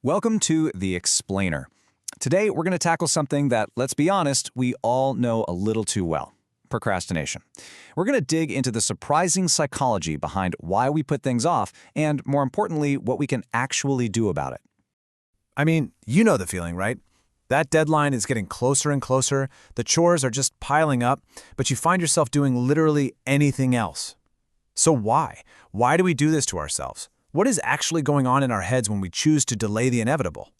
Welcome to The Explainer. Today, we're going to tackle something that, let's be honest, we all know a little too well: procrastination. We're going to dig into the surprising psychology behind why we put things off and, more importantly, what we can actually do about it. I mean, you know the feeling, right? That deadline is getting closer and closer, the chores are just piling up, but you find yourself doing literally anything else. So why? Why do we do this to ourselves? What is actually going on in our heads when we choose to delay the inevitable?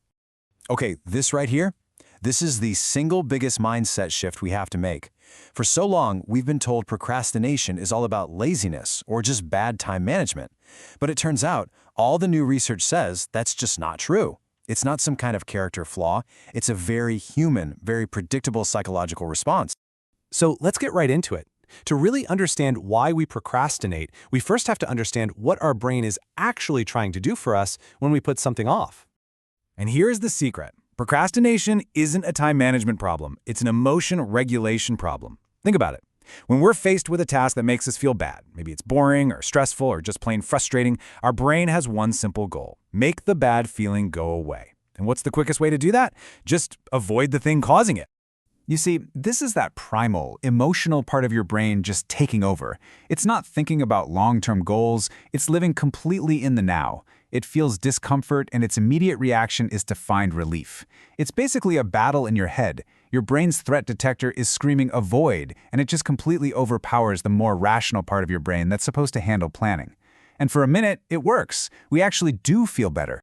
Okay, this right here, this is the single biggest mindset shift we have to make. For so long, we've been told procrastination is all about laziness or just bad time management. But it turns out, all the new research says that's just not true. It's not some kind of character flaw. It's a very human, very predictable psychological response. So let's get right into it. To really understand why we procrastinate, we first have to understand what our brain is actually trying to do for us when we put something off. And here's the secret. Procrastination isn't a time management problem. It's an emotion regulation problem. Think about it. When we're faced with a task that makes us feel bad, maybe it's boring or stressful or just plain frustrating, our brain has one simple goal: make the bad feeling go away. And what's the quickest way to do that? Just avoid the thing causing it. You see, this is that primal, emotional part of your brain just taking over. It's not thinking about long-term goals. It's living completely in the now. It feels discomfort, and its immediate reaction is to find relief. It's basically a battle in your head. Your brain's threat detector is screaming avoid, and it just completely overpowers the more rational part of your brain that's supposed to handle planning. And for a minute, it works. We actually do feel better.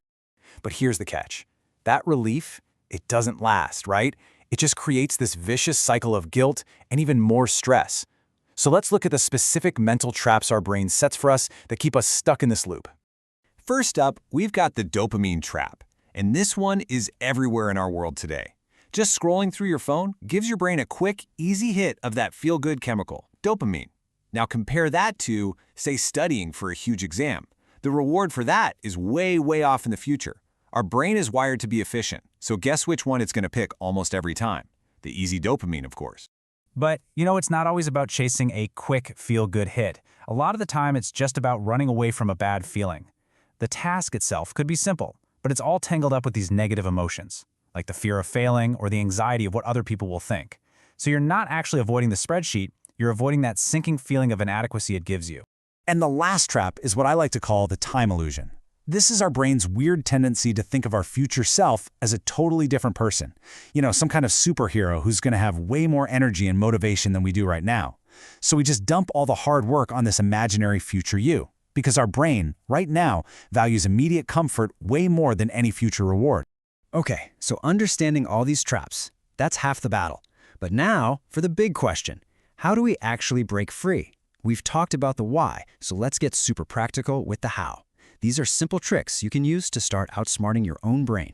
But here's the catch. That relief, it doesn't last, right? It just creates this vicious cycle of guilt and even more stress. So let's look at the specific mental traps our brain sets for us that keep us stuck in this loop. First up, we've got the dopamine trap, and this one is everywhere in our world today. Just scrolling through your phone gives your brain a quick, easy hit of that feel-good chemical, dopamine. Now compare that to, say, studying for a huge exam. The reward for that is way, way off in the future. Our brain is wired to be efficient, so guess which one it's going to pick almost every time? The easy dopamine, of course. But, it's not always about chasing a quick, feel-good hit. A lot of the time, it's just about running away from a bad feeling. The task itself could be simple, but it's all tangled up with these negative emotions, like the fear of failing or the anxiety of what other people will think. So you're not actually avoiding the spreadsheet, you're avoiding that sinking feeling of inadequacy it gives you. And the last trap is what I like to call the time illusion. This is our brain's weird tendency to think of our future self as a totally different person. Some kind of superhero who's going to have way more energy and motivation than we do right now. So we just dump all the hard work on this imaginary future you, because our brain, right now, values immediate comfort way more than any future reward. Okay, so understanding all these traps, that's half the battle. But now, for the big question, how do we actually break free? We've talked about the why, so let's get super practical with the how. These are simple tricks you can use to start outsmarting your own brain.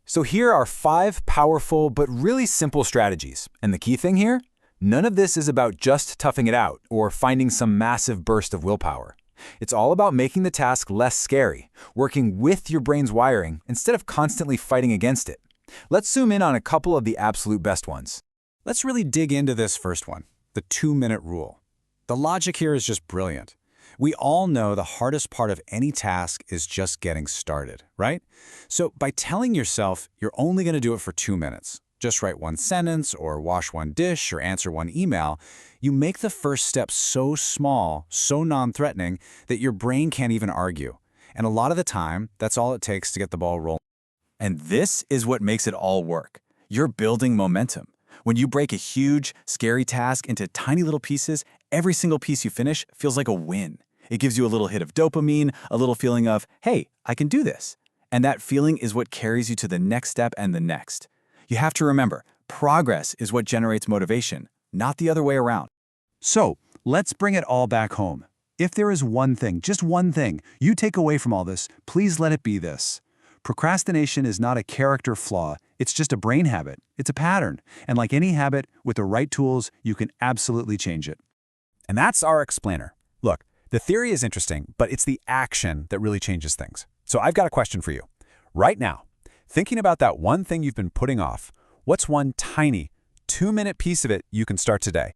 So here are 5 powerful but really simple strategies. And the key thing here? None of this is about just toughing it out or finding some massive burst of willpower. It's all about making the task less scary, working with your brain's wiring instead of constantly fighting against it. Let's zoom in on a couple of the absolute best ones. Let's really dig into this first one, the 2-minute rule. The logic here is just brilliant. We all know the hardest part of any task is just getting started, right? So by telling yourself you're only going to do it for 2 minutes, just write one sentence or wash one dish or answer one email, you make the first step so small, so non-threatening that your brain can't even argue. And a lot of the time, that's all it takes to get the ball rolling. And this is what makes it all work. You're building momentum. When you break a huge, scary task into tiny little pieces, every single piece you finish feels like a win. It gives you a little hit of dopamine, a little feeling of, hey, I can do this. And that feeling is what carries you to the next step and the next. You have to remember, progress is what generates motivation, not the other way around. So, let's bring it all back home. If there is one thing, just one thing, you take away from all this, please let it be this. Procrastination is not a character flaw, it's just a brain habit. It's a pattern. And like any habit, with the right tools, you can absolutely change it. And that's our explainer. Look, the theory is interesting, but it's the action that really changes things. So I've got a question for you. Right now, thinking about that one thing you've been putting off, what's one tiny, 2-minute piece of it you can start today?